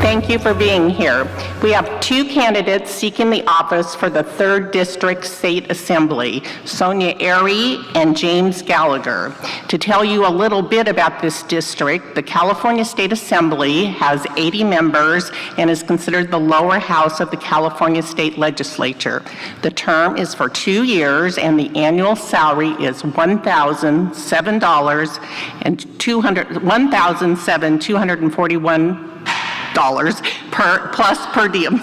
Thank you for being here. We have two candidates seeking the office for the 3rd District State Assembly, SONIA AERY and James Gallagher. To tell you a little bit about this district, the California State Assembly has 80 members and is considered the lower house of the California State Legislature. The term is for 2 years and the annual salary is $1,241 plus per diem.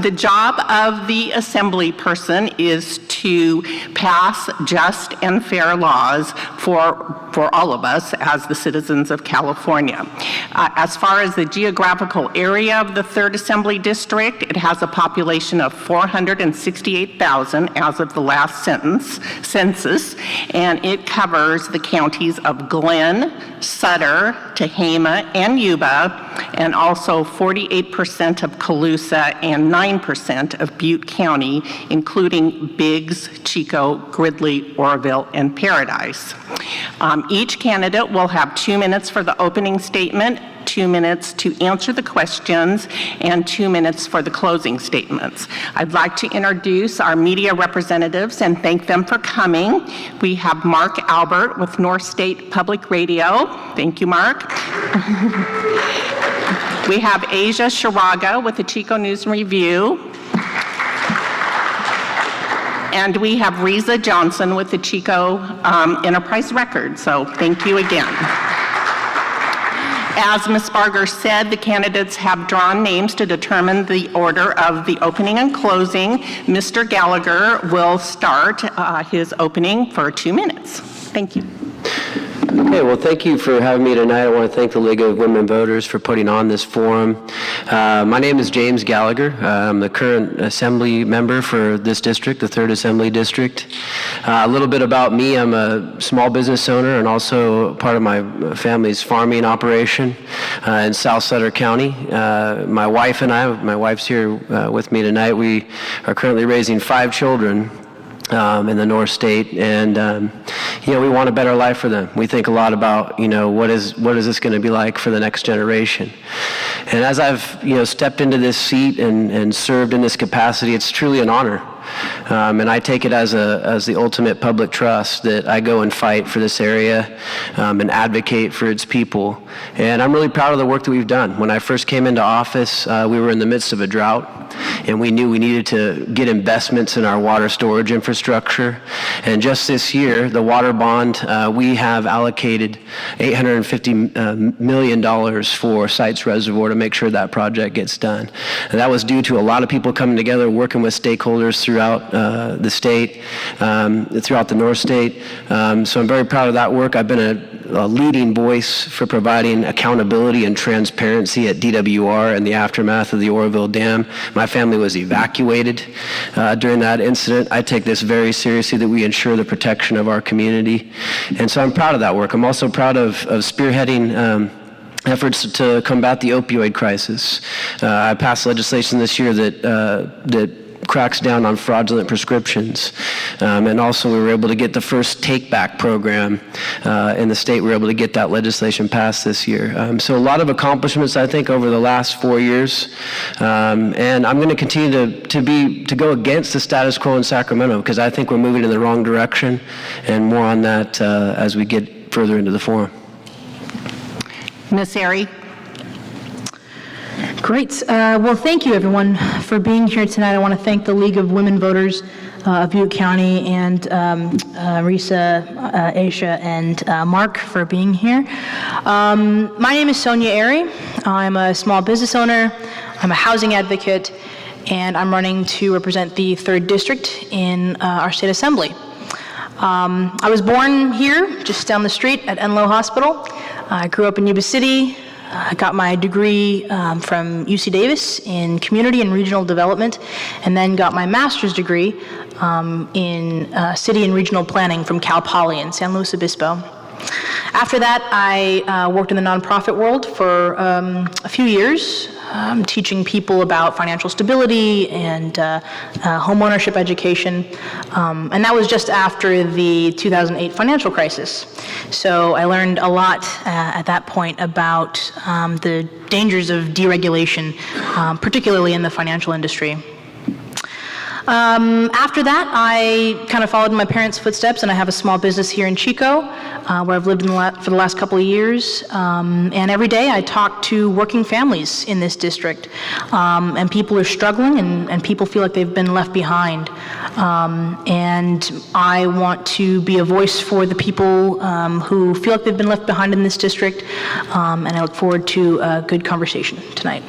The job of the assembly person is to pass just and fair laws for all of us as the citizens of California. As far as the geographical area of the 3rd Assembly District, it has a population of 468,000 as of the last census, and it covers the counties of Glenn, Sutter, Tehama, and Yuba, and also 48% of Colusa and 9% of Butte County, including Biggs, Chico, Gridley, Oroville, and Paradise. Each candidate will have 2 minutes for the opening statement, 2 minutes to answer the questions, and 2 minutes for the closing statements. I'd like to introduce our media representatives and thank them for coming. We have Mark Albert with North State Public Radio. Thank you, Mark. We have Asia Shiraga with the Chico News and Review. And we have Riza Johnson with the Chico Enterprise Record. So thank you again. As Ms. Barger said, the candidates have drawn names to determine the order of the opening and closing. Mr. Gallagher will start his opening for 2 minutes. Thank you. Okay, well, thank you for having me tonight. I want to thank the League of Women Voters for putting on this forum. My name is James Gallagher. I'm the current Assembly member for this district, the 3rd Assembly District. A little bit about me: I'm a small business owner and also part of my family's farming operation in South Sutter County. My wife and I, my wife's here with me tonight, we are currently raising 5 children in the North State, and we want a better life for them. We think a lot about, what is this going to be like for the next generation. And as I've, stepped into this seat and served in this capacity, it's truly an honor. And I take it as the ultimate public trust that I go and fight for this area and advocate for its people. And I'm really proud of the work that we've done. When I first came into office, we were in the midst of a drought, and we knew we needed to get investments in our water storage infrastructure. And just this year, the water bond, we have allocated $850 million for Sites Reservoir to make sure that project gets done. And that was due to a lot of people coming together, working with stakeholders throughout the state, throughout the North State. So I'm very proud of that work. I've been a leading voice for providing accountability and transparency at DWR in the aftermath of the Oroville Dam. My family was evacuated during that incident. I take this very seriously, that we ensure the protection of our community. And so I'm proud of that work. I'm also proud of spearheading efforts to combat the opioid crisis. I passed legislation this year that cracks down on fraudulent prescriptions. And also we were able to get the first take-back program in the state. We were able to get that legislation passed this year. So a lot of accomplishments, I think, over the last 4 years. And I'm going to continue to go against the status quo in Sacramento, because I think we're moving in the wrong direction, and more on that as we get further into the forum. Ms. AERY. Great. Well, thank you, everyone, for being here tonight. I want to thank the League of Women Voters of Butte County and Risa, Aisha, and Mark for being here. My name is SONIA AERY. I'm a small business owner. I'm a housing advocate, and I'm running to represent the 3rd District in our state assembly. I was born here, just down the street at Enloe Hospital. I grew up in Yuba City. I got my degree from UC Davis in community and regional development, and then got my master's degree in city and regional planning from Cal Poly in San Luis Obispo. After that, I worked in the nonprofit world for a few years, teaching people about financial stability and home ownership education, and that was just after the 2008 financial crisis. So I learned a lot at that point about the dangers of deregulation, particularly in the financial industry. After that, I kind of followed in my parents' footsteps, and I have a small business here in Chico, where I've lived for the last couple of years. And every day I talk to working families in this district, and people are struggling, and people feel like they've been left behind. And I want to be a voice for the people who feel like they've been left behind in this district, and I look forward to a good conversation tonight.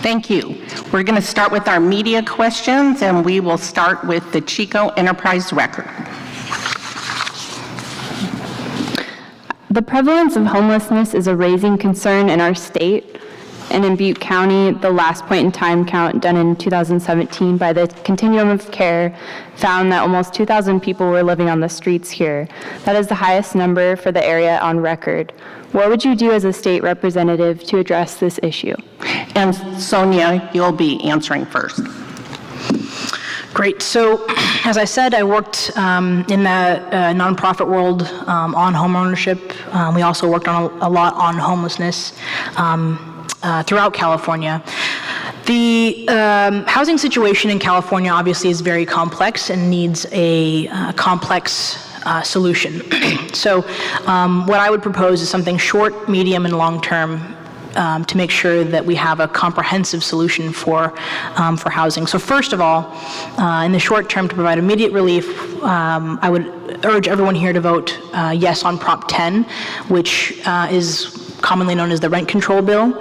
Thank you. We're going to start with our media questions, and we will start with the Chico Enterprise Record. The prevalence of homelessness is a raising concern in our state, and in Butte County, the last point in time count done in 2017 by the Continuum of Care found that almost 2,000 people were living on the streets here. That is the highest number for the area on record. What would you do as a state representative to address this issue? And Sonia, you'll be answering first. Great. So, as I said, I worked in the nonprofit world on home ownership. We also worked on a lot on homelessness throughout California. The housing situation in California obviously is very complex and needs a complex solution. So what I would propose is something short, medium, and long-term to make sure that we have a comprehensive solution for housing. So first of all, in the short term, to provide immediate relief, I would urge everyone here to vote yes on Prop 10, which is commonly known as the rent control bill.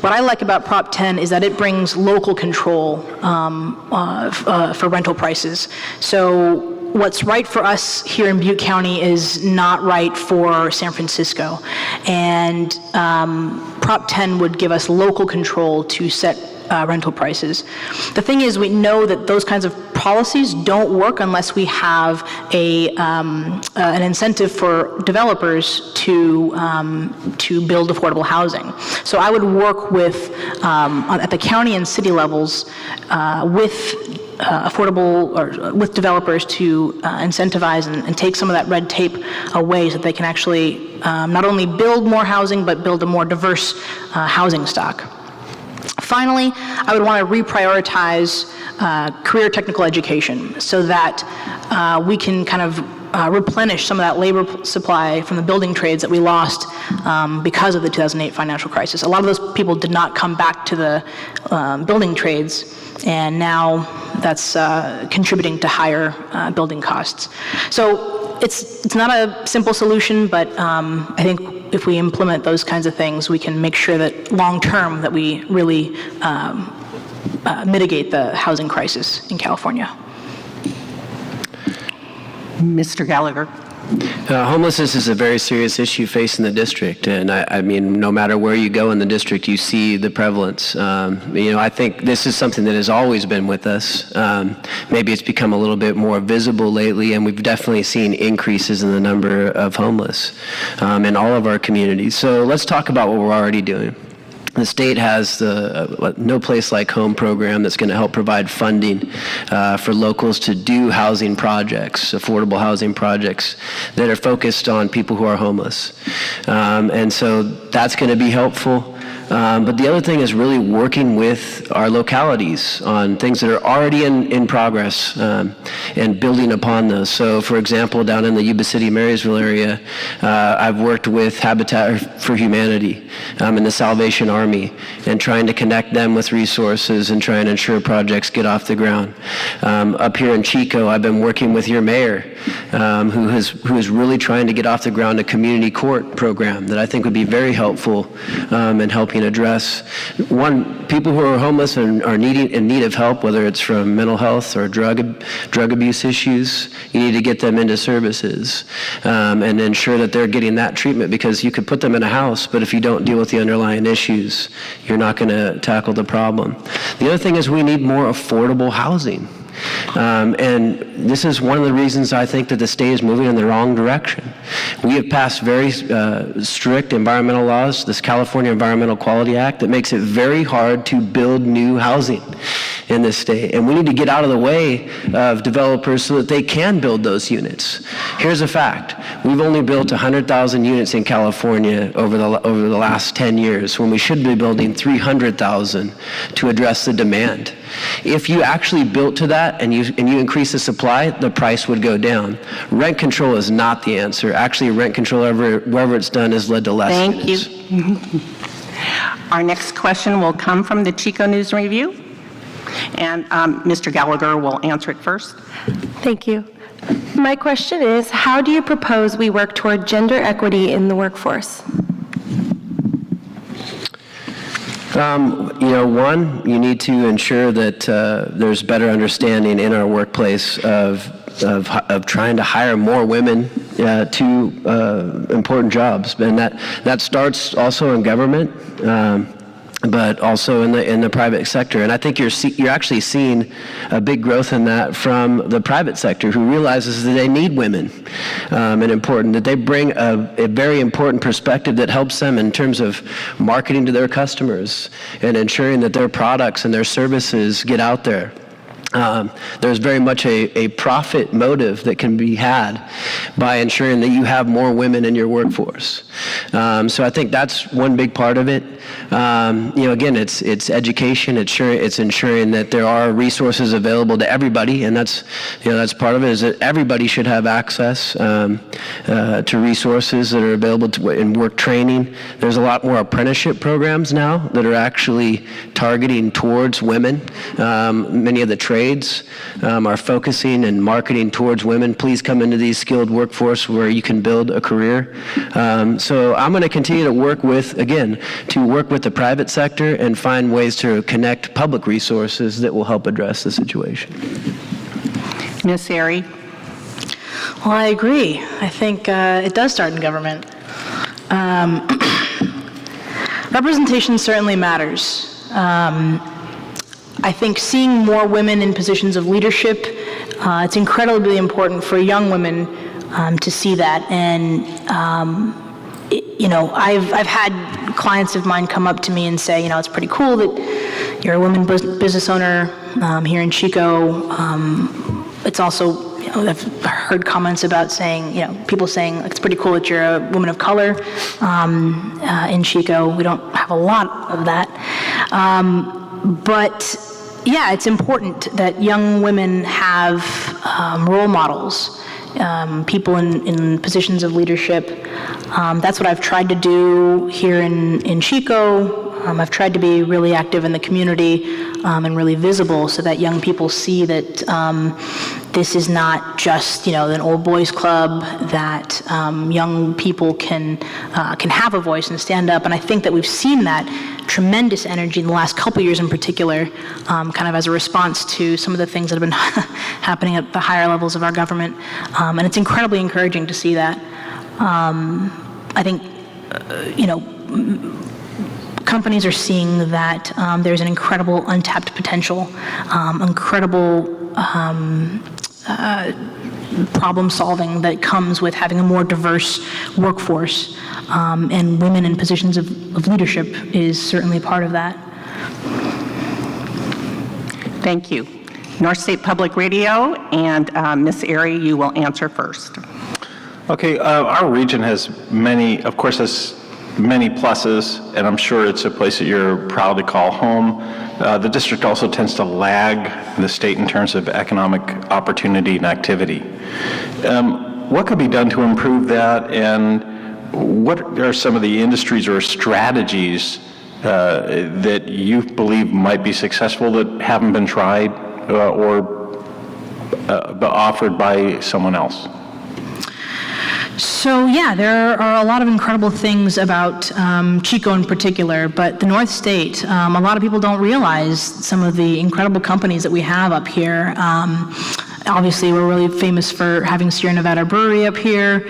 What I like about Prop 10 is that it brings local control for rental prices. So what's right for us here in Butte County is not right for San Francisco. And Prop 10 would give us local control to set rental prices. The thing is, we know that those kinds of policies don't work unless we have an incentive for developers to build affordable housing. So I would work with at the county and city levels with with developers to incentivize and take some of that red tape away so that they can actually not only build more housing, but build a more diverse housing stock. Finally, I would want to reprioritize career technical education so that we can kind of replenish some of that labor supply from the building trades that we lost because of the 2008 financial crisis. A lot of those people did not come back to the building trades, and now that's contributing to higher building costs. So it's not a simple solution, but I think if we implement those kinds of things, we can make sure that long-term that we really mitigate the housing crisis in California. Mr. Gallagher. Homelessness is a very serious issue facing the district, and I mean, no matter where you go in the district, you see the prevalence. I think this is something that has always been with us. Maybe it's become a little bit more visible lately, and we've definitely seen increases in the number of homeless in all of our communities. So let's talk about what we're already doing. The state has the No Place Like Home program that's going to help provide funding for locals to do housing projects, affordable housing projects that are focused on people who are homeless. And so that's going to be helpful. But the other thing is really working with our localities on things that are already in progress and building upon those. So, for example, down in the Yuba City, Marysville area, I've worked with Habitat for Humanity and the Salvation Army and trying to connect them with resources and trying to ensure projects get off the ground. Up here in Chico, I've been working with your mayor, who is really trying to get off the ground a community court program that I think would be very helpful in helping address people who are homeless and are in need of help, whether it's from mental health or drug abuse issues. You need to get them into services and ensure that they're getting that treatment, because you could put them in a house, but if you don't deal with the underlying issues, you're not going to tackle the problem. The other thing is we need more affordable housing. And this is one of the reasons I think that the state is moving in the wrong direction. We have passed very strict environmental laws, this California Environmental Quality Act, that makes it very hard to build new housing in this state. And we need to get out of the way of developers so that they can build those units. Here's a fact. We've only built 100,000 units in California over the last 10 years, when we should be building 300,000 to address the demand. If you actually built to that and you increase the supply, the price would go down. Rent control is not the answer. Actually, rent control, wherever it's done, has led to less units. Thank you. Our next question will come from the Chico News Review, and Mr. Gallagher will answer it first. Thank you. My question is, how do you propose we work toward gender equity in the workforce? One, you need to ensure that there's better understanding in our workplace of trying to hire more women to important jobs, and that starts also in government, but also in the private sector. And I think you're actually seeing a big growth in that from the private sector, who realizes that they need women, that they bring a very important perspective that helps them in terms of marketing to their customers and ensuring that their products and their services get out there. There's very much a profit motive that can be had by ensuring that you have more women in your workforce. So I think that's one big part of it. Again, it's education. It's ensuring that there are resources available to everybody, and that's part of it. Is that everybody should have access to resources that are available in work training. There's a lot more apprenticeship programs now that are actually targeting towards women. Many of the trades are focusing and marketing towards women. Please come into these skilled workforce where you can build a career. So I'm going to continue to work with the private sector and find ways to connect public resources that will help address the situation. Ms. AERY. Well, I agree. I think it does start in government. Representation certainly matters. I think seeing more women in positions of leadership, it's incredibly important for young women to see that. And I've had clients of mine come up to me and say, it's pretty cool that you're a woman business owner here in Chico. It's also, I've heard comments about saying, people saying it's pretty cool that you're a woman of color in Chico. We don't have a lot of that. But yeah, it's important that young women have role models, people in positions of leadership. That's what I've tried to do here in Chico. I've tried to be really active in the community and really visible so that young people see that this is not just, an old boys club, that young people can have a voice and stand up. And I think that we've seen that tremendous energy in the last couple years in particular, kind of as a response to some of the things that have been happening at the higher levels of our government. And it's incredibly encouraging to see that. I think, companies are seeing that there's an incredible untapped potential, incredible problem solving that comes with having a more diverse workforce, and women in positions of leadership is certainly part of that. Thank you. North State Public Radio, and Ms. AERY, you will answer first. Okay, our region has many pluses, and I'm sure it's a place that you're proud to call home. The district also tends to lag the state in terms of economic opportunity and activity. What could be done to improve that, and what are some of the industries or strategies that you believe might be successful that haven't been tried or offered by someone else? So yeah, there are a lot of incredible things about Chico in particular, but the North State, a lot of people don't realize some of the incredible companies that we have up here. Obviously, we're really famous for having Sierra Nevada Brewery up here.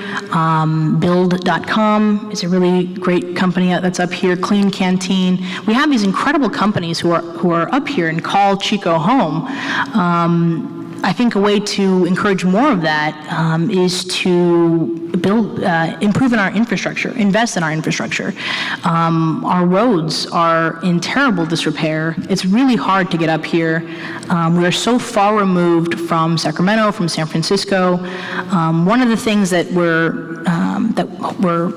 Build.com is a really great company that's up here. Clean Canteen. We have these incredible companies who are up here and call Chico home. I think a way to encourage more of that is to improve in our infrastructure, invest in our infrastructure. Our roads are in terrible disrepair. It's really hard to get up here. We are so far removed from Sacramento, from San Francisco. One of the things that we're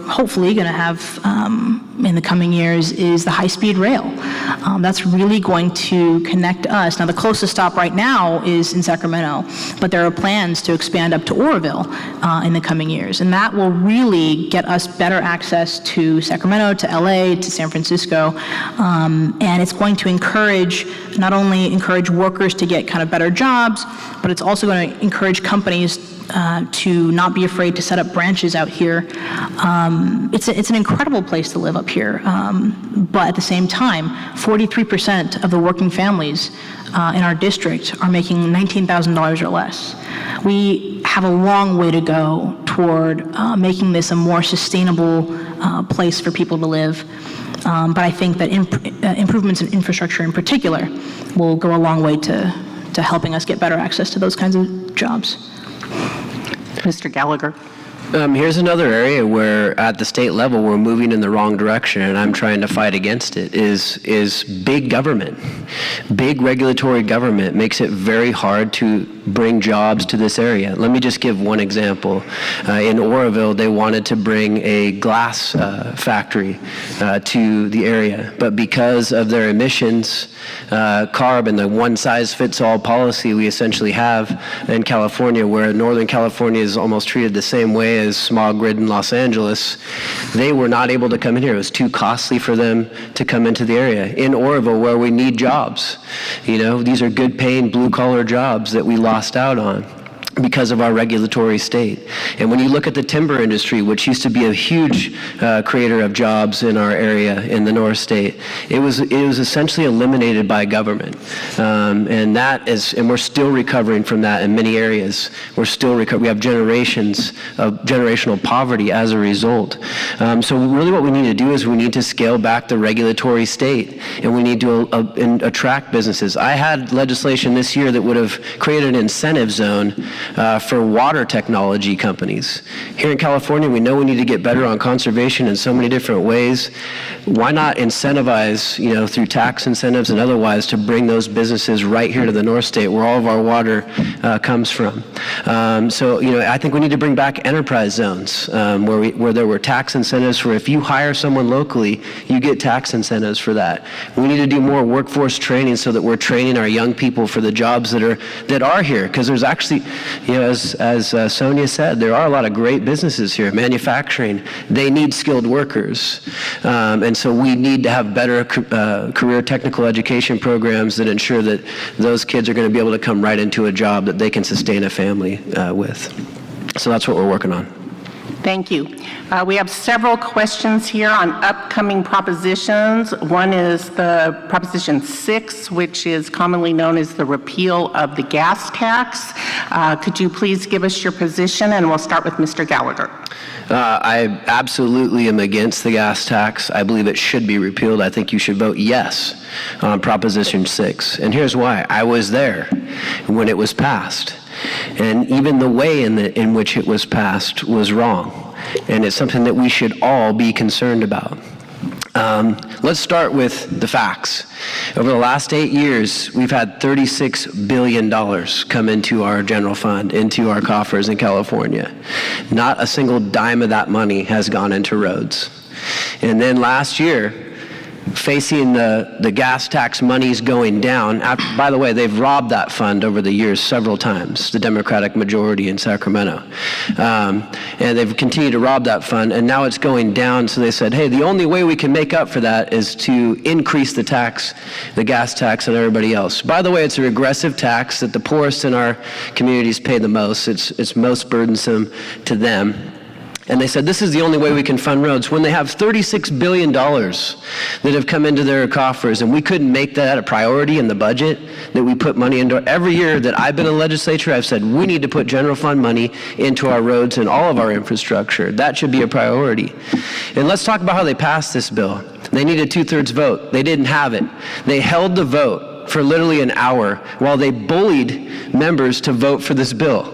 hopefully going to have in the coming years is the high-speed rail. That's really going to connect us. Now, the closest stop right now is in Sacramento, but there are plans to expand up to Oroville in the coming years, and that will really get us better access to Sacramento, to LA, to San Francisco, and it's going to not only encourage workers to get kind of better jobs, but it's also going to encourage companies to not be afraid to set up branches out here. It's an incredible place to live up here, but at the same time, 43% of the working families in our district are making $19,000 or less. We have a long way to go toward making this a more sustainable place for people to live. But I think that improvements in infrastructure in particular will go a long way to helping us get better access to those kinds of jobs. Mr. Gallagher. Here's another area where at the state level we're moving in the wrong direction, and I'm trying to fight against it, is big government. Big regulatory government makes it very hard to bring jobs to this area. Let me just give one example. In Oroville, they wanted to bring a glass factory to the area, but because of their emissions, CARB and the one-size-fits-all policy we essentially have in California, where Northern California is almost treated the same way as smog-ridden Los Angeles, they were not able to come in here. It was too costly for them to come into the area. In Oroville, where we need jobs, these are good-paying, blue-collar jobs that we lost out on because of our regulatory state. And when you look at the timber industry, which used to be a huge creator of jobs in our area in the North State, it was essentially eliminated by government. And we're still recovering from that in many areas. We have generations of generational poverty as a result. So really what we need to do is we need to scale back the regulatory state, and we need to attract businesses. I had legislation this year that would have created an incentive zone for water technology companies. Here in California, we know we need to get better on conservation in so many different ways. Why not incentivize, through tax incentives and otherwise, to bring those businesses right here to the North State where all of our water comes from? So I think we need to bring back enterprise zones where there were tax incentives for if you hire someone locally, you get tax incentives for that. We need to do more workforce training so that we're training our young people for the jobs that are here, because there's actually, as SONIA said, there are a lot of great businesses here, manufacturing. They need skilled workers. And so we need to have better career technical education programs that ensure that those kids are going to be able to come right into a job that they can sustain a family with. So that's what we're working on. Thank you. We have several questions here on upcoming propositions. One is the Proposition 6, which is commonly known as the repeal of the gas tax. Could you please give us your position, and we'll start with Mr. Gallagher. I absolutely am against the gas tax. I believe it should be repealed. I think you should vote yes on Proposition 6. And here's why. I was there when it was passed. And even the way in which it was passed was wrong. And it's something that we should all be concerned about. Let's start with the facts. Over the last 8 years, we've had $36 billion come into our general fund, into our coffers in California. Not a single dime of that money has gone into roads. And then last year, facing the gas tax monies going down, by the way, they've robbed that fund over the years several times, the Democratic majority in Sacramento. And they've continued to rob that fund, and now it's going down, so they said, hey, the only way we can make up for that is to increase the tax, the gas tax on everybody else. By the way, it's a regressive tax that the poorest in our communities pay the most. It's most burdensome to them. And they said, this is the only way we can fund roads, when they have $36 billion that have come into their coffers, and we couldn't make that a priority in the budget, that we put money into. Every year that I've been in the legislature, I've said, we need to put general fund money into our roads and all of our infrastructure. That should be a priority. And let's talk about how they passed this bill. They needed 2/3 vote. They didn't have it. They held the vote for literally an hour while they bullied members to vote for this bill.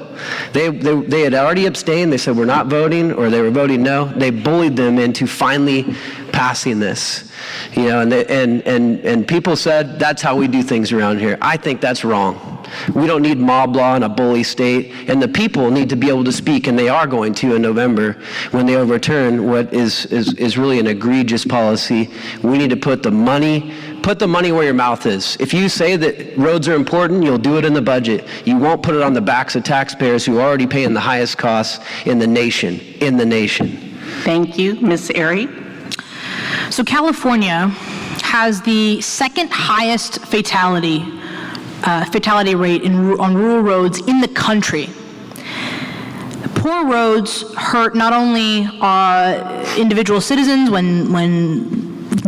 They had already abstained. They said, we're not voting, or they were voting no. They bullied them into finally passing this. You know, and people said, that's how we do things around here. I think that's wrong. We don't need mob law in a bully state, and the people need to be able to speak, and they are going to in November when they overturn what is really an egregious policy. We need to put the money where your mouth is. If you say that roads are important, you'll do it in the budget. You won't put it on the backs of taxpayers who are already paying the highest costs in the nation. Thank you. Ms. AERY? So California has the second highest fatality rate on rural roads in the country. Poor roads hurt not only individual citizens when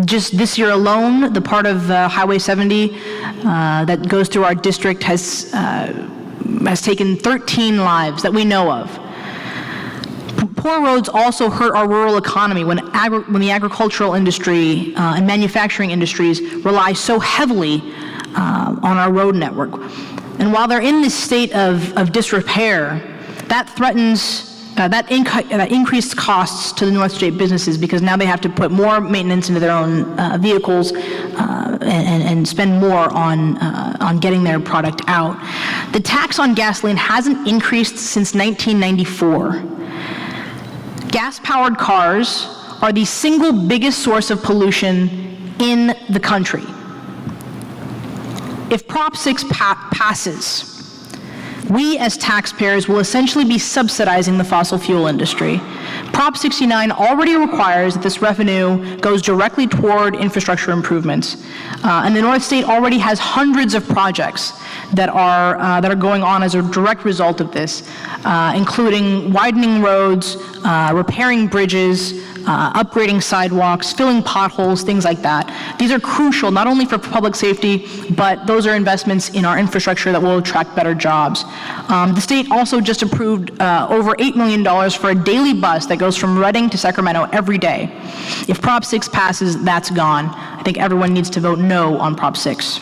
just this year alone, the part of Highway 70 that goes through our district has taken 13 lives that we know of. Poor roads also hurt our rural economy when the agricultural industry and manufacturing industries rely so heavily on our road network. And while they're in this state of disrepair, that threatens that increased costs to the North State businesses, because now they have to put more maintenance into their own vehicles and spend more on getting their product out. The tax on gasoline hasn't increased since 1994. Gas-powered cars are the single biggest source of pollution in the country. If Prop 6 passes, we as taxpayers will essentially be subsidizing the fossil fuel industry. Prop 69 already requires that this revenue goes directly toward infrastructure improvements. And the North State already has hundreds of projects that are going on as a direct result of this, including widening roads, repairing bridges, upgrading sidewalks, filling potholes, things like that. These are crucial not only for public safety, but those are investments in our infrastructure that will attract better jobs. The state also just approved over $8 million for a daily bus that goes from Reading to Sacramento every day. If Prop 6 passes, that's gone. I think everyone needs to vote no on Prop 6.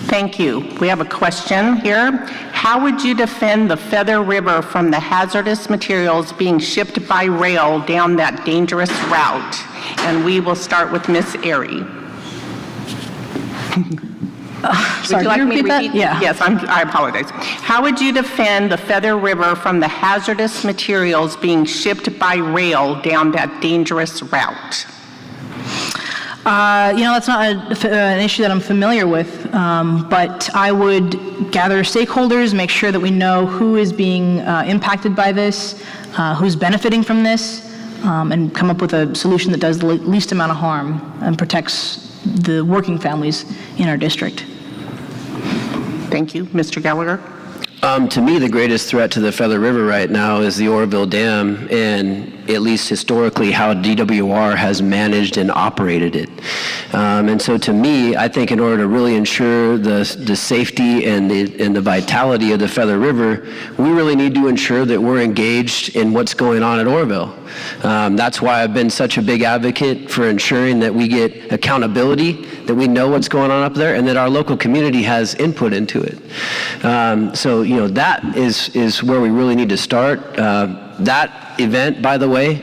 Thank you. We have a question here. How would you defend the Feather River from the hazardous materials being shipped by rail down that dangerous route? And we will start with Ms. AERY. Sorry, Would you like me to repeat that? repeat? Yeah. Yes, I apologize. How would you defend the Feather River from the hazardous materials being shipped by rail down that dangerous route? That's not an issue that I'm familiar with, but I would gather stakeholders, make sure that we know who is being impacted by this, who's benefiting from this, and come up with a solution that does the least amount of harm and protects the working families in our district. Thank you. Mr. Gallagher? To me, the greatest threat to the Feather River right now is the Oroville Dam, and at least historically how DWR has managed and operated it. And so to me, I think in order to really ensure the safety and the vitality of the Feather River, we really need to ensure that we're engaged in what's going on at Oroville. That's why I've been such a big advocate for ensuring that we get accountability, that we know what's going on up there, and that our local community has input into it. So that is where we really need to start. That event, by the way,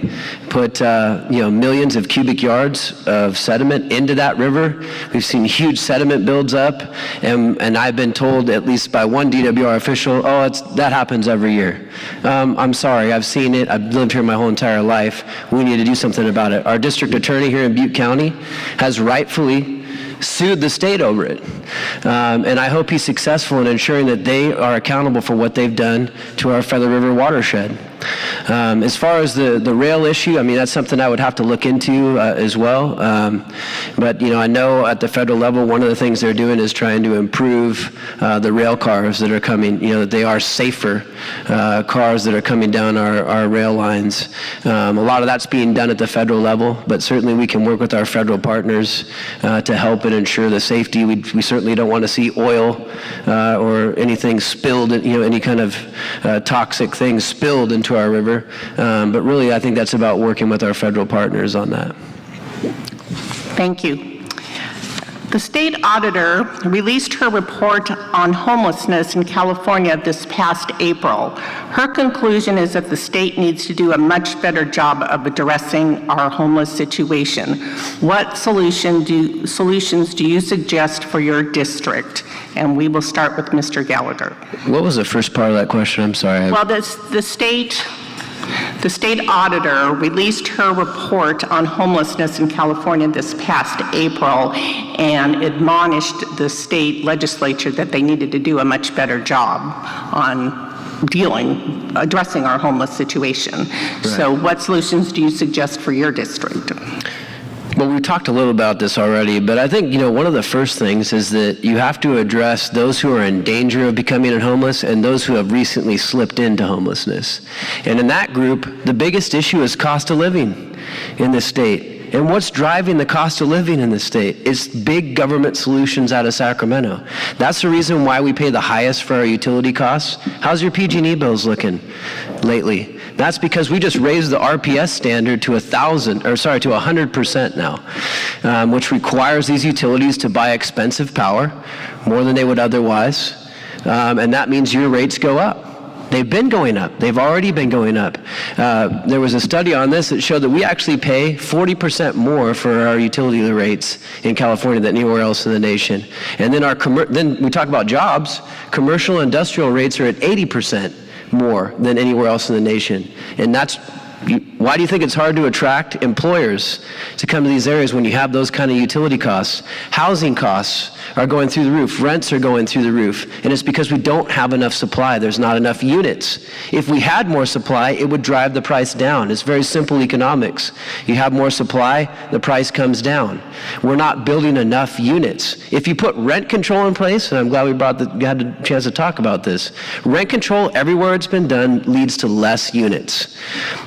put millions of cubic yards of sediment into that river. We've seen huge sediment builds up, and I've been told, at least by one DWR official, that happens every year. I'm sorry, I've seen it. I've lived here my whole entire life. We need to do something about it. Our district attorney here in Butte County has rightfully sued the state over it. And I hope he's successful in ensuring that they are accountable for what they've done to our Feather River watershed. As far as the rail issue, I mean, that's something I would have to look into as well. But, I know at the federal level, one of the things they're doing is trying to improve the rail cars that are coming, that they are safer cars that are coming down our rail lines. A lot of that's being done at the federal level, but certainly we can work with our federal partners to help and ensure the safety. We certainly don't want to see oil or anything spilled, any kind of toxic things spilled into our river. But really, I think that's about working with our federal partners on that. Thank you. The state auditor released her report on homelessness in California this past April. Her conclusion is that the state needs to do a much better job of addressing our homeless situation. What solutions do you suggest for your district? And we will start with Mr. Gallagher. What was the first part of that question? I'm sorry. Well, the state auditor released her report on homelessness in California this past April and admonished the state legislature that they needed to do a much better job on addressing our homeless situation. Right. So what solutions do you suggest for your district? Well, we talked a little about this already, but I think, one of the first things is that you have to address those who are in danger of becoming homeless and those who have recently slipped into homelessness. And in that group, the biggest issue is cost of living in this state. And what's driving the cost of living in this state is big government solutions out of Sacramento. That's the reason why we pay the highest for our utility costs. How's your PG&E bills looking lately? That's because we just raised the RPS standard to 100% now, which requires these utilities to buy expensive power, more than they would otherwise, and that means your rates go up. They've been going up. They've already been going up. There was a study on this that showed that we actually pay 40% more for our utility rates in California than anywhere else in the nation. And then then we talk about jobs. Commercial industrial rates are at 80% more than anywhere else in the nation. And why do you think it's hard to attract employers to come to these areas when you have those kind of utility costs? Housing costs are going through the roof. Rents are going through the roof. And it's because we don't have enough supply. There's not enough units. If we had more supply, it would drive the price down. It's very simple economics. You have more supply, the price comes down. We're not building enough units. If you put rent control in place, and I'm glad we had a chance to talk about this, rent control everywhere it's been done leads to less units.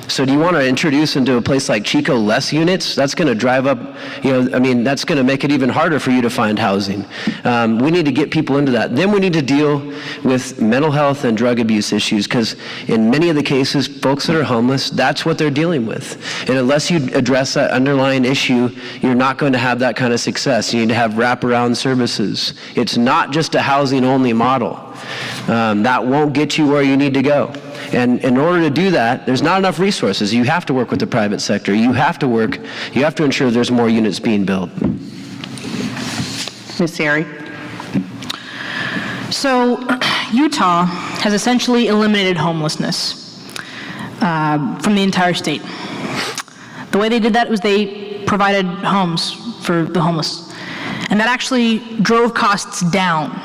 So do you want to introduce into a place like Chico less units? That's going to drive up, that's going to make it even harder for you to find housing. We need to get people into that. Then we need to deal with mental health and drug abuse issues, because in many of the cases, folks that are homeless, that's what they're dealing with. And unless you address that underlying issue, you're not going to have that kind of success. You need to have wraparound services. It's not just a housing-only model. That won't get you where you need to go. And in order to do that, there's not enough resources. You have to work with the private sector. You have to ensure there's more units being built. Ms. AERY. So Utah has essentially eliminated homelessness from the entire state. The way they did that was they provided homes for the homeless. And that actually drove costs down.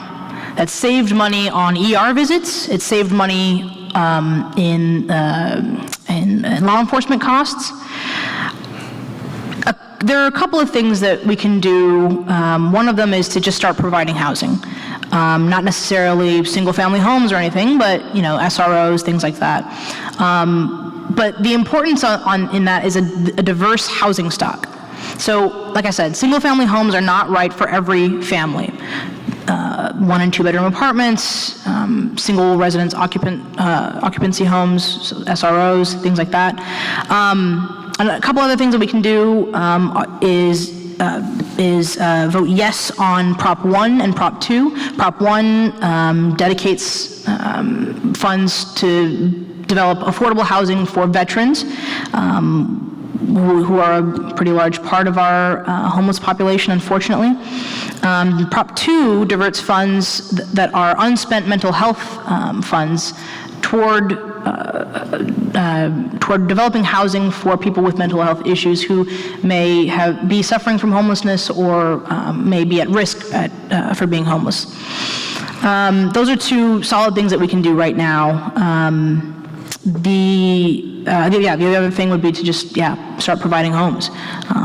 That saved money on ER visits. It saved money in law enforcement costs. There are a couple of things that we can do. One of them is to just start providing housing. Not necessarily single-family homes or anything, but SROs, things like that. But the importance in that is a diverse housing stock. So, like I said, single-family homes are not right for every family. 1- and 2-bedroom apartments, single residence occupancy homes, so SROs, things like that. And a couple other things that we can do is vote yes on Prop 1 and Prop 2. Prop 1 dedicates funds to develop affordable housing for veterans, who are a pretty large part of our homeless population, unfortunately. Prop 2 diverts funds that are unspent mental health funds toward developing housing for people with mental health issues who may be suffering from homelessness or may be at risk for being homeless. Those are two solid things that we can do right now. the other thing would be to just, start providing homes.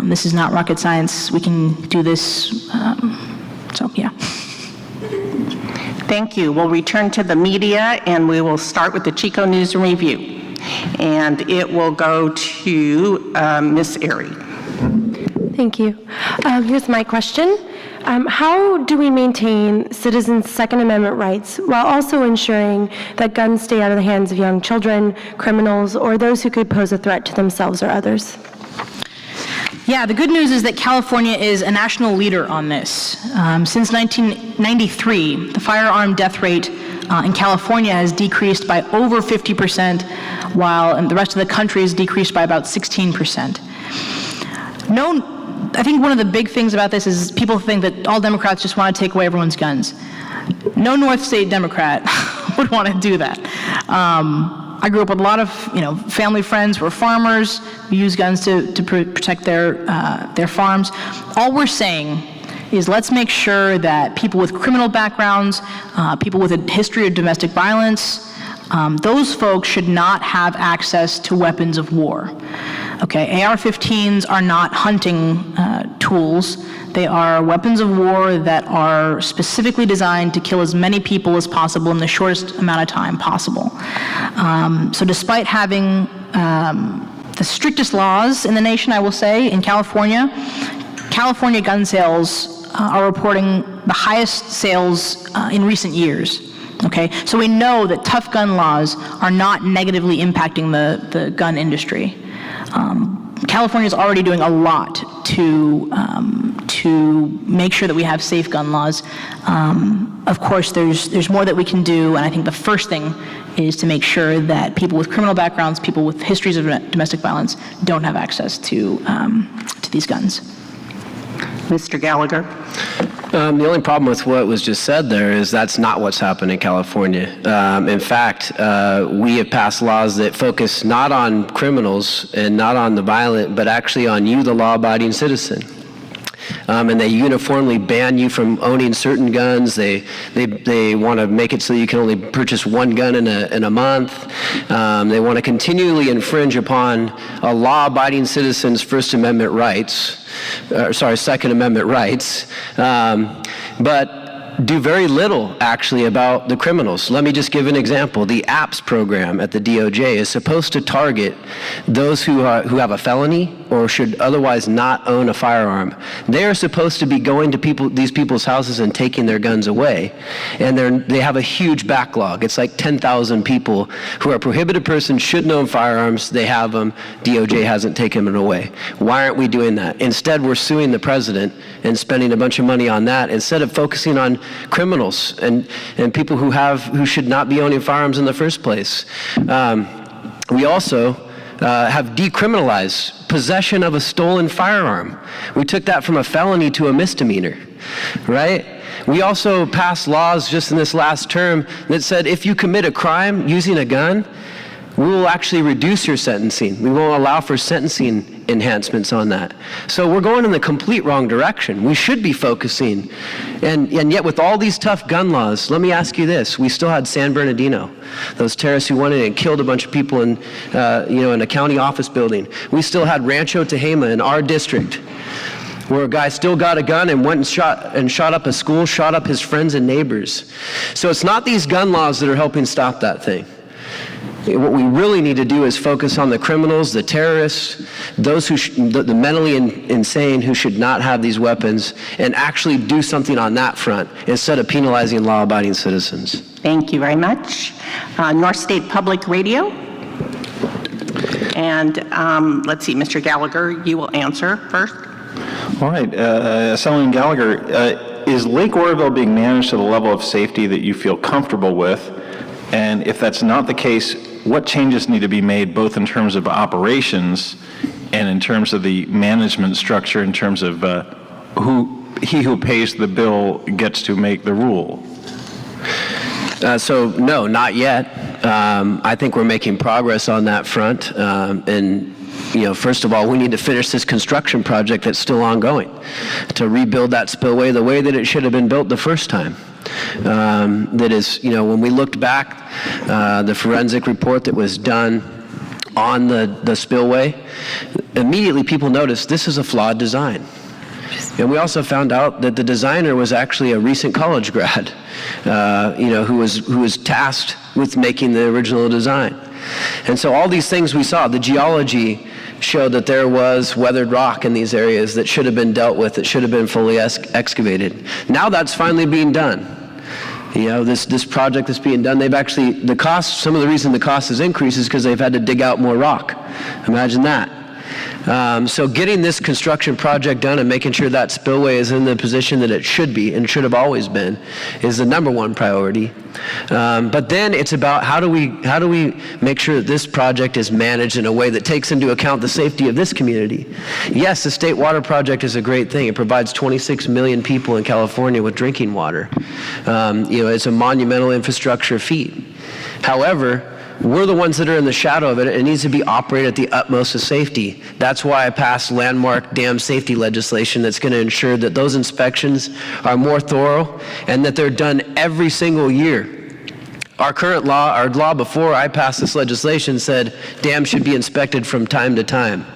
This is not rocket science. We can do this, Thank you. We'll return to the media, and we will start with the Chico News and Review. And it will go to Ms. AERY. Thank you. Here's my question. How do we maintain citizens' Second Amendment rights while also ensuring that guns stay out of the hands of young children, criminals, or those who could pose a threat to themselves or others? Yeah, the good news is that California is a national leader on this. Since 1993, the firearm death rate in California has decreased by over 50%, while in the rest of the country has decreased by about 16%. I think one of the big things about this is people think that all Democrats just want to take away everyone's guns. No North State Democrat would want to do that. I grew up with a lot of, family friends who were farmers, who use guns to protect their farms. All we're saying is let's make sure that people with criminal backgrounds, people with a history of domestic violence, those folks should not have access to weapons of war. Okay, AR-15s are not hunting tools. They are weapons of war that are specifically designed to kill as many people as possible in the shortest amount of time possible. So despite having the strictest laws in the nation, I will say, in California gun sales are reporting the highest sales in recent years. Okay, so we know that tough gun laws are not negatively impacting the gun industry. California is already doing a lot to make sure that we have safe gun laws. Of course, there's more that we can do, and I think the first thing is to make sure that people with criminal backgrounds, people with histories of domestic violence, don't have access to these guns. Mr. Gallagher. The only problem with what was just said there is that's not what's happened in California. In fact, we have passed laws that focus not on criminals and not on the violent, but actually on you, the law-abiding citizen. And they uniformly ban you from owning certain guns. They want to make it so you can only purchase one gun in a month. They want to continually infringe upon a law-abiding citizen's First Amendment rights. Second Amendment rights, but do very little actually about the criminals. Let me just give an example. The APPS program at the DOJ is supposed to target those who have a felony or should otherwise not own a firearm. They are supposed to be going to these people's houses and taking their guns away, and they have a huge backlog. It's like 10,000 people who are prohibited persons, shouldn't own firearms. They have them. DOJ hasn't taken them away. Why aren't we doing that? Instead, we're suing the president and spending a bunch of money on that instead of focusing on criminals and people who should not be owning firearms in the first place. We also have decriminalized possession of a stolen firearm. We took that from a felony to a misdemeanor, right? We also passed laws just in this last term that said if you commit a crime using a gun, we will actually reduce your sentencing. We won't allow for sentencing enhancements on that. So we're going in the complete wrong direction. We should be focusing. And yet with all these tough gun laws, let me ask you this. We still had San Bernardino, those terrorists who went in and killed a bunch of people in a county office building. We still had Rancho Tehama in our district, where a guy still got a gun and went and shot up a school, shot up his friends and neighbors. So it's not these gun laws that are helping stop that thing. What we really need to do is focus on the criminals, the terrorists, those the mentally insane who should not have these weapons, and actually do something on that front instead of penalizing law-abiding citizens. Thank you very much. North State Public Radio. And let's see, Mr. Gallagher, you will answer first. All right. Assemblyman Gallagher, is Lake Oroville being managed to the level of safety that you feel comfortable with? And if that's not the case, what changes need to be made both in terms of operations and in terms of the management structure, in terms of who pays the bill gets to make the rule? So no, not yet. I think we're making progress on that front. And first of all, we need to finish this construction project that's still ongoing to rebuild that spillway the way that it should have been built the first time. That is, when we looked back, the forensic report that was done on the spillway, immediately people noticed this is a flawed design. And we also found out that the designer was actually a recent college grad, who was tasked with making the original design. And so all these things we saw, the geology showed that there was weathered rock in these areas that should have been dealt with, that should have been fully excavated. Now that's finally being done. This project that's being done, they've actually, some of the reason the cost has increased is because they've had to dig out more rock. Imagine that. So getting this construction project done and making sure that spillway is in the position that it should be and should have always been is the number one priority. But then it's about how do we make sure that this project is managed in a way that takes into account the safety of this community. Yes, the State Water Project is a great thing. It provides 26 million people in California with drinking water. It's a monumental infrastructure feat. However, we're the ones that are in the shadow of it. It needs to be operated at the utmost of safety. That's why I passed landmark dam safety legislation that's going to ensure that those inspections are more thorough and that they're done every single year. Our law before I passed this legislation said dams should be inspected from time to time.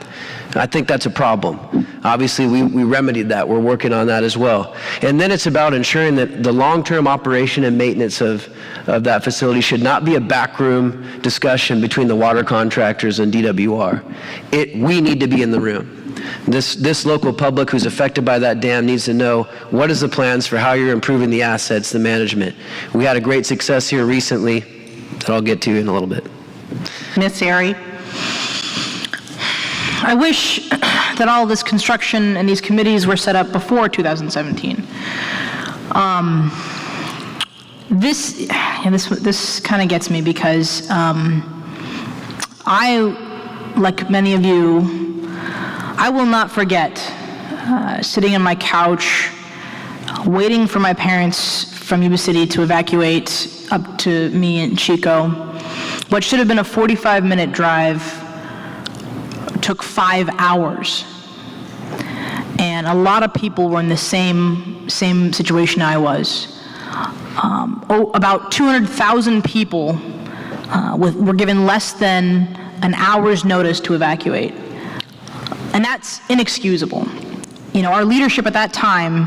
I think that's a problem. Obviously, we remedied that. We're working on that as well. And then it's about ensuring that the long-term operation and maintenance of that facility should not be a backroom discussion between the water contractors and DWR. We need to be in the room. This local public who's affected by that dam needs to know what is the plans for how you're improving the assets, the management. We had a great success here recently that I'll get to in a little bit. Ms. AERY? I wish that all this construction and these committees were set up before 2017. This kind of gets me because I, like many of you, I will not forget sitting on my couch, waiting for my parents from Yuba City to evacuate up to me in Chico. What should have been a 45-minute drive took 5 hours. And a lot of people were in the same situation I was. About 200,000 people were given less than an hour's notice to evacuate. And that's inexcusable. Our leadership at that time,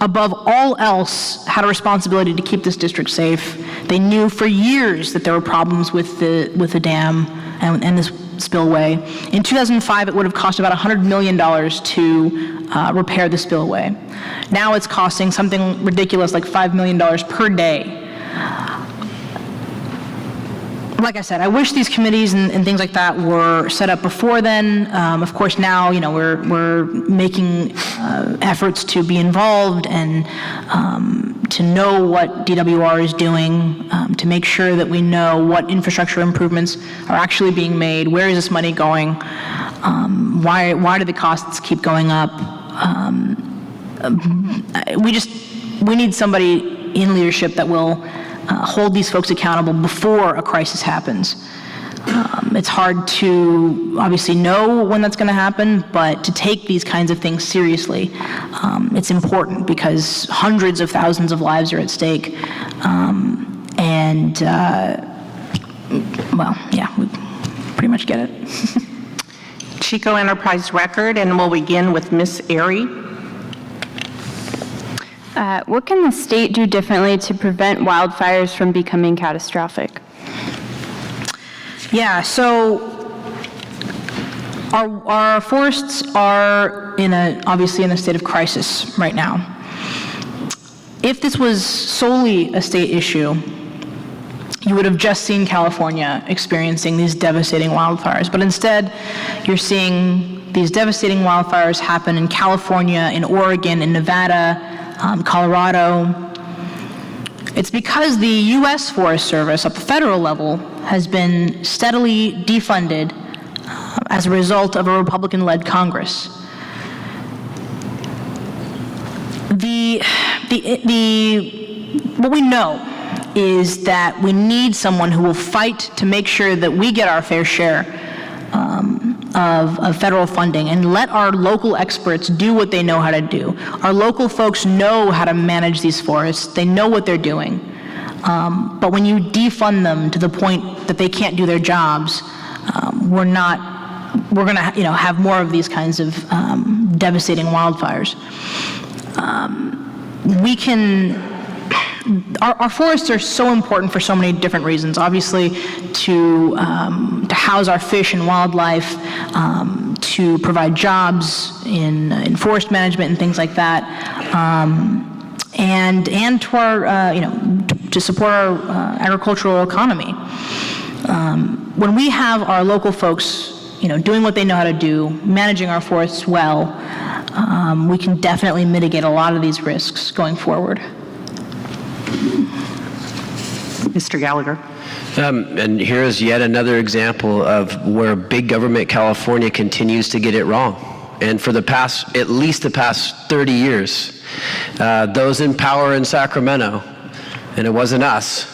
above all else, had a responsibility to keep this district safe. They knew for years that there were problems with the dam and this spillway. In 2005, it would have cost about $100 million to repair the spillway. Now it's costing something ridiculous like $5 million per day. Like I said, I wish these committees and things like that were set up before then. Of course, now we're making efforts to be involved and to know what DWR is doing, to make sure that we know what infrastructure improvements are actually being made. Where is this money going? Why do the costs keep going up? We need somebody in leadership that will hold these folks accountable before a crisis happens. It's hard to obviously know when that's going to happen, but to take these kinds of things seriously, it's important because hundreds of thousands of lives are at stake. We pretty much get it. Chico Enterprise Record, and we'll begin with Ms. AERY. What can the state do differently to prevent wildfires from becoming catastrophic? Yeah, so our forests are obviously in a state of crisis right now. If this was solely a state issue, you would have just seen California experiencing these devastating wildfires. But instead, you're seeing these devastating wildfires happen in California, in Oregon, in Nevada, Colorado. It's because the U.S. Forest Service at the federal level has been steadily defunded as a result of a Republican-led Congress. What we know is that we need someone who will fight to make sure that we get our fair share of federal funding and let our local experts do what they know how to do. Our local folks know how to manage these forests. They know what they're doing. But when you defund them to the point that they can't do their jobs, we're going to have more of these kinds of devastating wildfires. Our forests are so important for so many different reasons. Obviously, to house our fish and wildlife, to provide jobs in forest management and things like that, and to our to support our agricultural economy. When we have our local folks, doing what they know how to do, managing our forests well, we can definitely mitigate a lot of these risks going forward. Mr. Gallagher. And here is yet another example of where big government California continues to get it wrong. And for at least the past 30 years, those in power in Sacramento, and it wasn't us,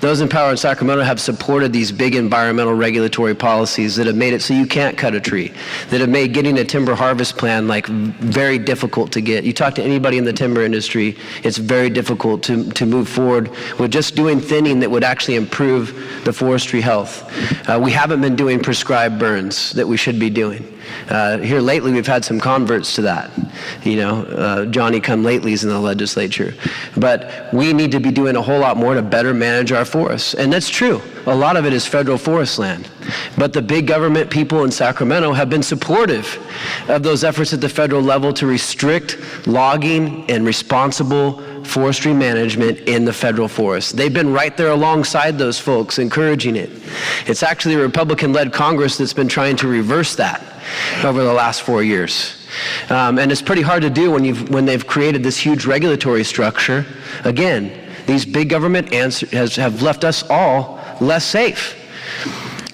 those in power in Sacramento have supported these big environmental regulatory policies that have made it so you can't cut a tree, that have made getting a timber harvest plan very difficult to get. You talk to anybody in the timber industry, it's very difficult to move forward with just doing thinning that would actually improve the forestry health. We haven't been doing prescribed burns that we should be doing. Here lately, we've had some converts to that. Johnny-come-latelys in the legislature. But we need to be doing a whole lot more to better manage our forests. And that's true. A lot of it is federal forest land. But the big government people in Sacramento have been supportive of those efforts at the federal level to restrict logging and responsible forestry management in the federal forest. They've been right there alongside those folks, encouraging it. It's actually a Republican-led Congress that's been trying to reverse that over the last 4 years. And it's pretty hard to do when they've created this huge regulatory structure. Again, these big government have left us all less safe.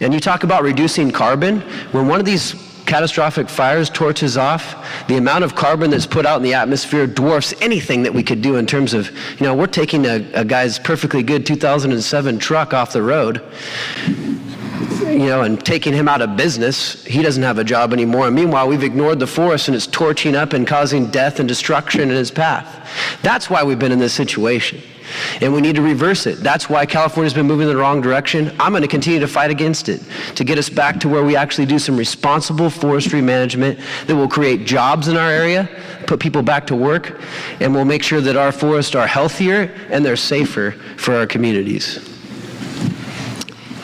And you talk about reducing carbon. When one of these catastrophic fires torches off, the amount of carbon that's put out in the atmosphere dwarfs anything that we could do in terms of, we're taking a guy's perfectly good 2007 truck off the road, and taking him out of business. He doesn't have a job anymore. And meanwhile, we've ignored the forest and it's torching up and causing death and destruction in its path. That's why we've been in this situation. And we need to reverse it. That's why California's been moving in the wrong direction. I'm going to continue to fight against it to get us back to where we actually do some responsible forestry management that will create jobs in our area, put people back to work, and will make sure that our forests are healthier and they're safer for our communities.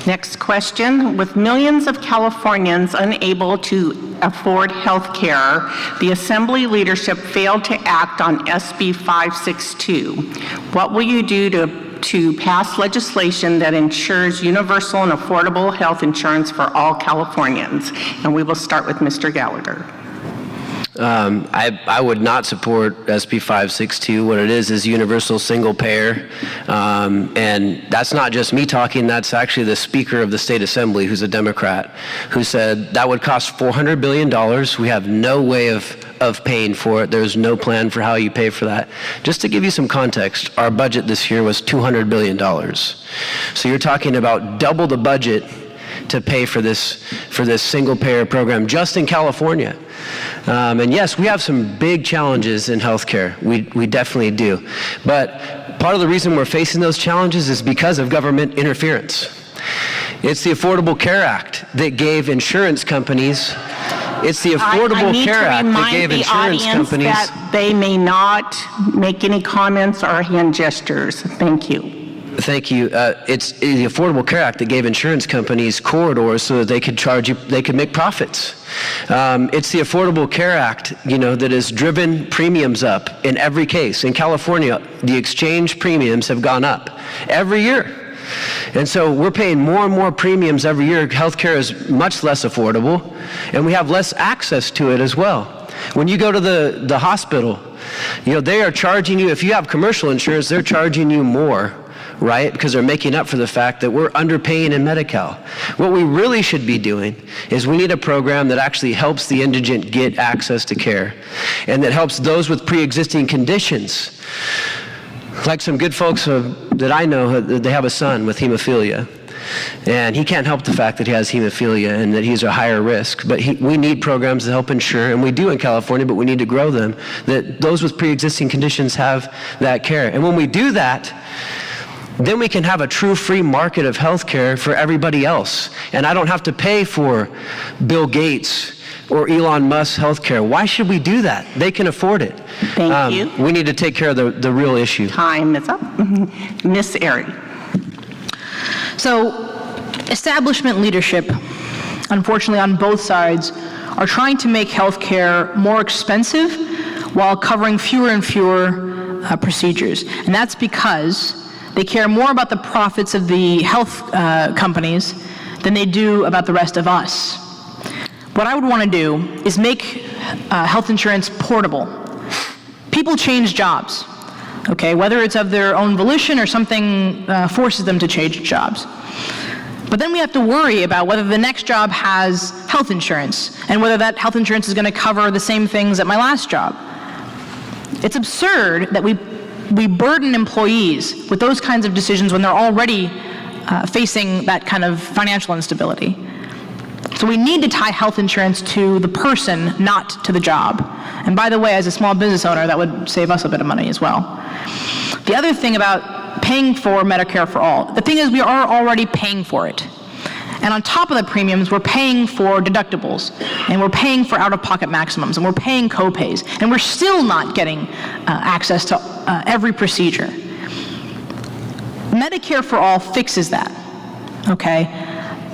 Next question. With millions of Californians unable to afford health care, the Assembly leadership failed to act on SB 562. What will you do to pass legislation that ensures universal and affordable health insurance for all Californians? And we will start with Mr. Gallagher. I would not support SB 562. What it is universal single payer. And that's not just me talking, that's actually the Speaker of the State Assembly, who's a Democrat, who said that would cost $400 billion. We have no way of paying for it. There's no plan for how you pay for that. Just to give you some context, our budget this year was $200 billion. So you're talking about double the budget to pay for this single payer program just in California. And yes, we have some big challenges in healthcare. We definitely do. But part of the reason we're facing those challenges is because of government interference. It's the Affordable Care Act that gave insurance companies. It's the Affordable Care Act that gave insurance companies. That they may not make any comments or hand gestures. Thank you. Thank you. It's the Affordable Care Act that gave insurance companies corridors so that they could make profits. It's the Affordable Care Act, that has driven premiums up in every case. In California, the exchange premiums have gone up every year. And so we're paying more and more premiums every year. Healthcare is much less affordable, and we have less access to it as well. When you go to the hospital, they are charging you, if you have commercial insurance, they're charging you more, right? Because they're making up for the fact that we're underpaying in Medi-Cal. What we really should be doing is we need a program that actually helps the indigent get access to care, and that helps those with pre-existing conditions. Like some good folks that I know, they have a son with hemophilia, and he can't help the fact that he has hemophilia and that he's a higher risk. But we need programs to help ensure, and we do in California, but we need to grow them, that those with pre-existing conditions have that care. And when we do that, then we can have a true free market of healthcare for everybody else. And I don't have to pay for Bill Gates or Elon Musk's healthcare. Why should we do that? They can afford it. Thank you. We need to take care of the real issue. Time is up. Ms. AERY. So, establishment leadership, unfortunately on both sides, are trying to make healthcare more expensive while covering fewer and fewer procedures. And that's because they care more about the profits of the health companies than they do about the rest of us. What I would want to do is make health insurance portable. People change jobs, okay, whether it's of their own volition or something forces them to change jobs. But then we have to worry about whether the next job has health insurance and whether that health insurance is going to cover the same things at my last job. It's absurd that we burden employees with those kinds of decisions when they're already facing that kind of financial instability. So we need to tie health insurance to the person, not to the job. And by the way, as a small business owner, that would save us a bit of money as well. The other thing about paying for Medicare for all, the thing is we are already paying for it. And on top of the premiums, we're paying for deductibles, and we're paying for out-of-pocket maximums, and we're paying co-pays, and we're still not getting access to every procedure. Medicare for all fixes that, okay?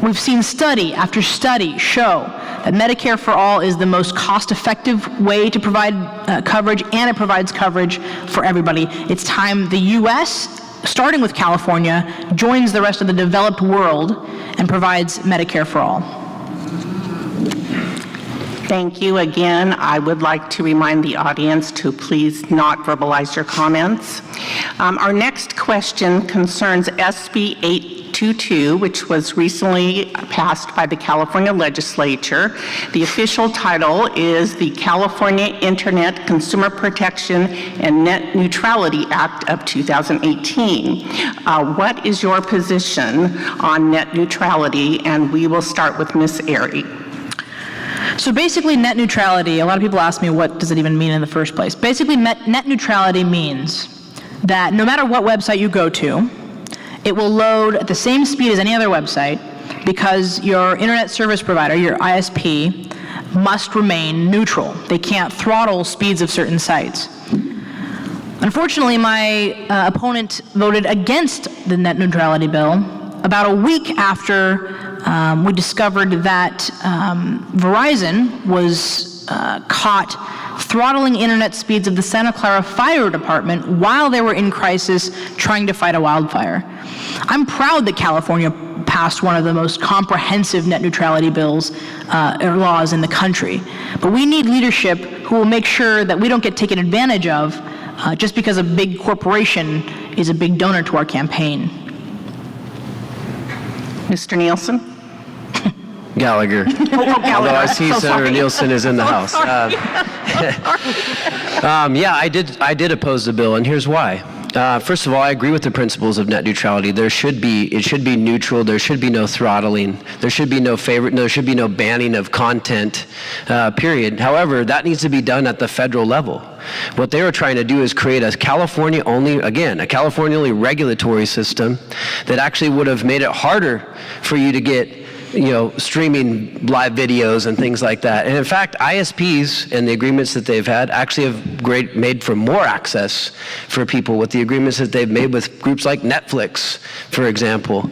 We've seen study after study show that Medicare for all is the most cost-effective way to provide coverage, and it provides coverage for everybody. It's time the U.S., starting with California, joins the rest of the developed world and provides Medicare for all. Thank you again. I would like to remind the audience to please not verbalize your comments. Our next question concerns SB 822, which was recently passed by the California legislature. The official title is the California Internet Consumer Protection and Net Neutrality Act of 2018. What is your position on net neutrality? And we will start with Ms. AERY. So basically, net neutrality, a lot of people ask me what does it even mean in the first place. Basically, net neutrality means that no matter what website you go to, it will load at the same speed as any other website because your internet service provider, your ISP, must remain neutral. They can't throttle speeds of certain sites. Unfortunately, my opponent voted against the net neutrality bill about a week after we discovered that Verizon was caught throttling internet speeds of the Santa Clara Fire Department while they were in crisis trying to fight a wildfire. I'm proud that California passed one of the most comprehensive net neutrality bills or laws in the country. But we need leadership who will make sure that we don't get taken advantage of just because a big corporation is a big donor to our campaign. Mr. Nielsen? Gallagher. Gallagher. Although I see So Senator sorry. Nielsen is in the House. Yeah, I did oppose the bill, and here's why. First of all, I agree with the principles of net neutrality. It should be neutral. There should be no throttling. There should be no there should be no banning of content, period. However, that needs to be done at the federal level. What they were trying to do is create a California-only regulatory system that actually would have made it harder for you to get streaming live videos and things like that. And in fact, ISPs and the agreements that they've had actually have made for more access for people with the agreements that they've made with groups like Netflix, for example.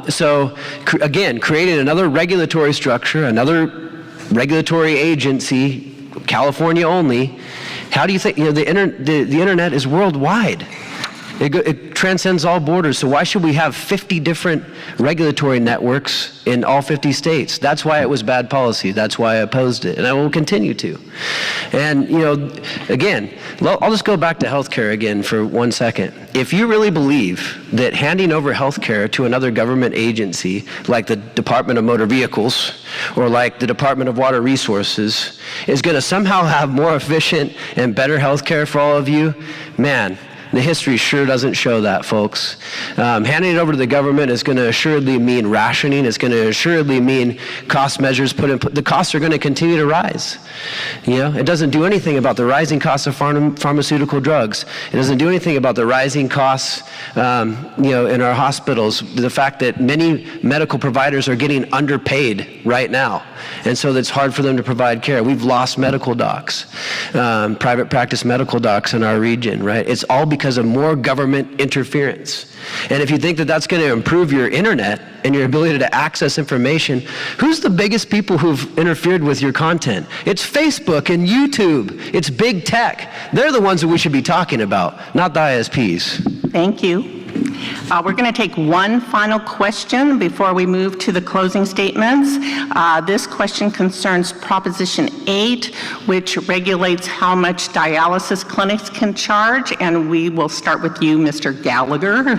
So again, creating another regulatory structure, another regulatory agency, California only. How do you think, the internet is worldwide. It transcends all borders, so why should we have 50 different regulatory networks in all 50 states? That's why it was bad policy. That's why I opposed it, and I will continue to. And, again, I'll just go back to healthcare again for 1 second. If you really believe that handing over healthcare to another government agency, like the Department of Motor Vehicles, or like the Department of Water Resources, is going to somehow have more efficient and better healthcare for all of you, man, The history sure doesn't show that, folks. Handing it over to the government is going to assuredly mean rationing. It's going to assuredly mean cost measures put in. The costs are going to continue to rise. It doesn't do anything about the rising costs of pharmaceutical drugs. It doesn't do anything about the rising costs, in our hospitals. The fact that many medical providers are getting underpaid right now, and so it's hard for them to provide care. We've lost medical docs, private practice medical docs in our region, right? It's all because of more government interference. And if you think that that's going to improve your internet and your ability to access information, who's the biggest people who've interfered with your content? It's Facebook and YouTube. It's big tech. They're the ones that we should be talking about, not the ISPs. Thank you. We're going to take one final question before we move to the closing statements. This question concerns Proposition 8, which regulates how much dialysis clinics can charge, and we will start with you, Mr. Gallagher.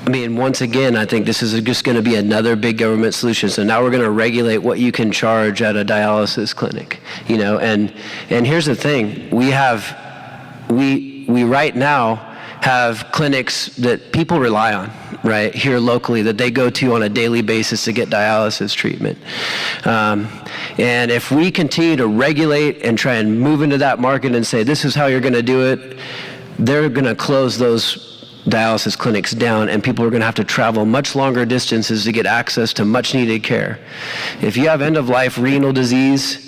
I mean, once again, I think this is just going to be another big government solution. So now we're going to regulate what you can charge at a dialysis clinic, and here's the thing: we right now have clinics that people rely on, right, here locally, that they go to on a daily basis to get dialysis treatment. And if we continue to regulate and try and move into that market and say, this is how you're going to do it, they're going to close those dialysis clinics down, and people are going to have to travel much longer distances to get access to much needed care. If you have end-of-life renal disease,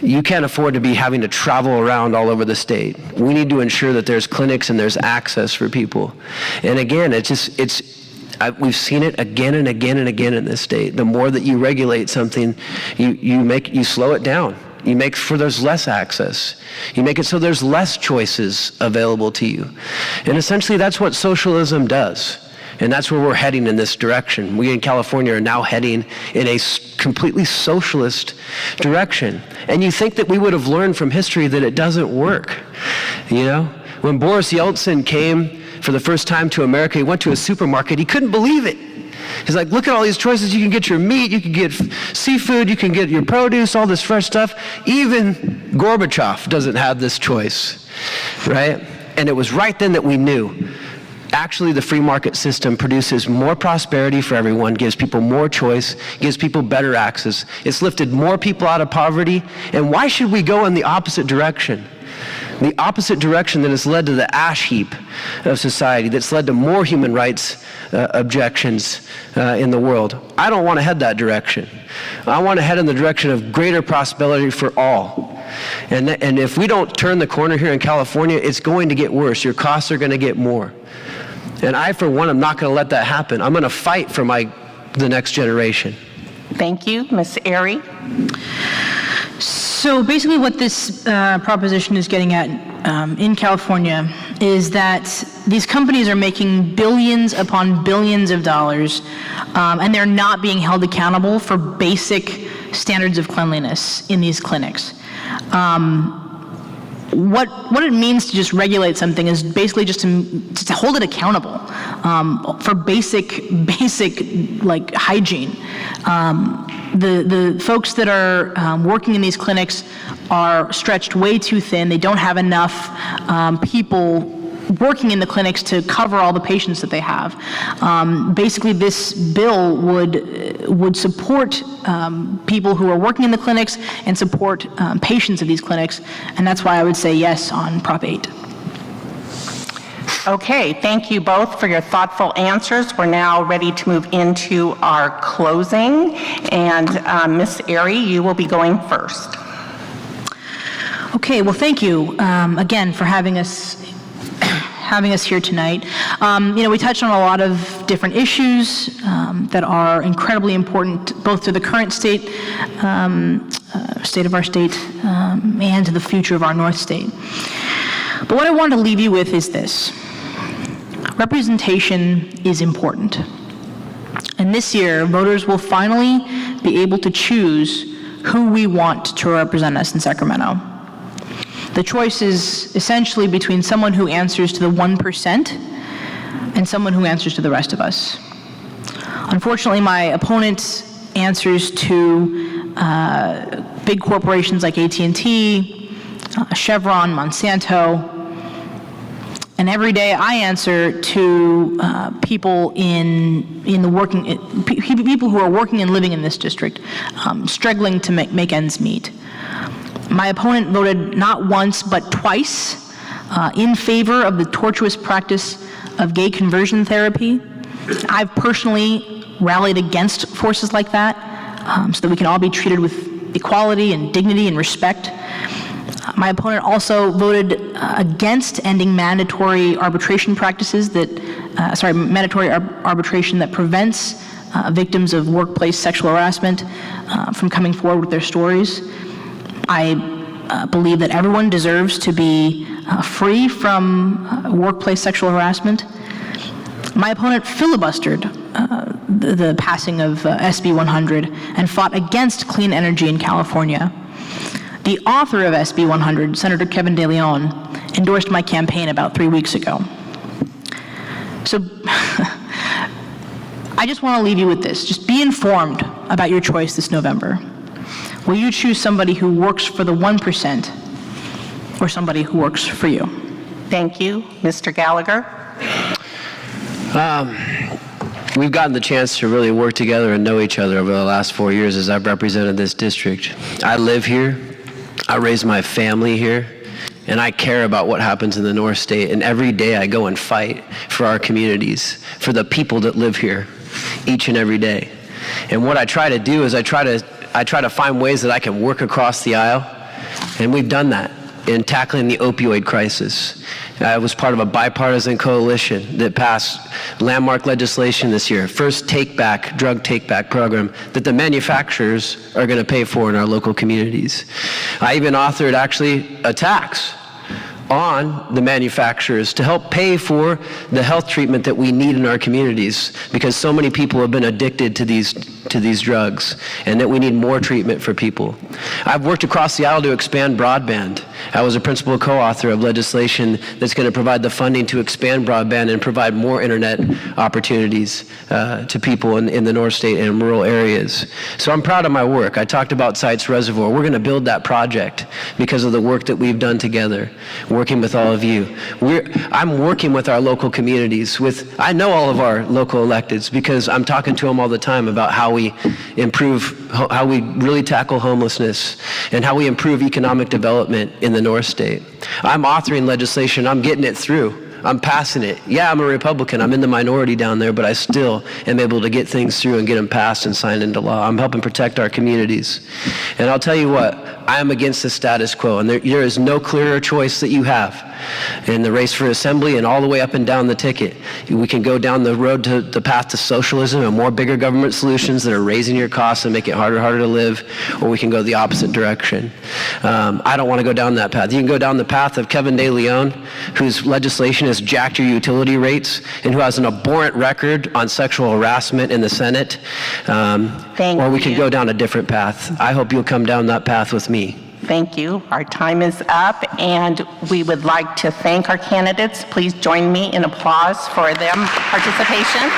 you can't afford to be having to travel around all over the state. We need to ensure that there's clinics and there's access for people. And again, we've seen it again and again and again in this state. The more that you regulate something, you slow it down. You make sure there's less access. You make it so there's less choices available to you. And essentially that's what socialism does. And that's where we're heading in this direction. We in California are now heading in a completely socialist direction. And you think that we would have learned from history that it doesn't work. When Boris Yeltsin came for the first time to America, he went to a supermarket, he couldn't believe it. He's like, look at all these choices. You can get your meat, you can get seafood, you can get your produce, all this fresh stuff. Even Gorbachev doesn't have this choice, right? And it was right then that we knew. Actually, the free market system produces more prosperity for everyone, gives people more choice, gives people better access. It's lifted more people out of poverty. And why should we go in the opposite direction? The opposite direction that has led to the ash heap of society, that's led to more human rights objections in the world. I don't want to head that direction. I want to head in the direction of greater prosperity for all. And if we don't turn the corner here in California, it's going to get worse. Your costs are going to get more. And I, for one, am not going to let that happen. I'm going to fight for the next generation. Thank you. Ms. AERY. So basically what this proposition is getting at in California is that these companies are making billions upon billions of dollars, and they're not being held accountable for basic standards of cleanliness in these clinics. What it means to just regulate something is basically just to hold it accountable for basic like hygiene. The folks that are working in these clinics are stretched way too thin. They don't have enough people working in the clinics to cover all the patients that they have. Basically, this bill would support people who are working in the clinics and support patients of these clinics, and that's why I would say yes on Prop 8. Okay, thank you both for your thoughtful answers. We're now ready to move into our closing, and Ms. AERY, you will be going first. Okay, well, thank you again for having us here tonight. We touched on a lot of different issues that are incredibly important both to the current state of our state and to the future of our North State. But what I want to leave you with is this. Representation is important. And this year, voters will finally be able to choose who we want to represent us in Sacramento. The choice is essentially between someone who answers to the 1% and someone who answers to the rest of us. Unfortunately, my opponent answers to big corporations like AT&T, Chevron, Monsanto, And every day I answer to people people who are working and living in this district, struggling to make ends meet. My opponent voted not once but twice in favor of the tortuous practice of gay conversion therapy. I've personally rallied against forces like that so that we can all be treated with equality and dignity and respect. My opponent also voted against ending mandatory arbitration practices mandatory arbitration that prevents victims of workplace sexual harassment from coming forward with their stories. I believe that everyone deserves to be free from workplace sexual harassment. My opponent filibustered the passing of SB 100 and fought against clean energy in California. The author of SB 100, Senator Kevin De Leon, endorsed my campaign about 3 weeks ago. So I just want to leave you with this. Just be informed about your choice this November. Will you choose somebody who works for the 1% or somebody who works for you? Thank you. Mr. Gallagher? We've gotten the chance to really work together and know each other over the last 4 years as I've represented this district. I live here, I raise my family here, and I care about what happens in the North State, and every day I go and fight for our communities, for the people that live here, each and every day. And what I try to do is I try to find ways that I can work across the aisle, and we've done that in tackling the opioid crisis. I was part of a bipartisan coalition that passed landmark legislation this year, first drug take-back program that the manufacturers are going to pay for in our local communities. I even authored actually a tax on the manufacturers to help pay for the health treatment that we need in our communities, because so many people have been addicted to these drugs, and that we need more treatment for people. I've worked across the aisle to expand broadband. I was a principal co-author of legislation that's going to provide the funding to expand broadband and provide more internet opportunities to people in the North State and in rural areas. So I'm proud of my work. I talked about Sites Reservoir. We're going to build that project because of the work that we've done together, working with all of you. I'm working with our local communities. I know all of our local electeds because I'm talking to them all the time about how we really tackle homelessness and how we improve economic development in the North State. I'm authoring legislation. I'm getting it through. I'm passing it. Yeah, I'm a Republican. I'm in the minority down there, but I still am able to get things through and get them passed and signed into law. I'm helping protect our communities. And I'll tell you what, I am against the status quo, and there is no clearer choice that you have in the race for assembly and all the way up and down the ticket. We can go down the road to the path to socialism and more bigger government solutions that are raising your costs and make it harder to live, or we can go the opposite direction. I don't want to go down that path. You can go down the path of Kevin De Leon, whose legislation has jacked your utility rates and who has an abhorrent record on sexual harassment in the Senate. Or we can go down a different path. I hope you'll come down that path with me. Thank you. Our time is up, and we would like to thank our candidates. Please join me in applause for their participation.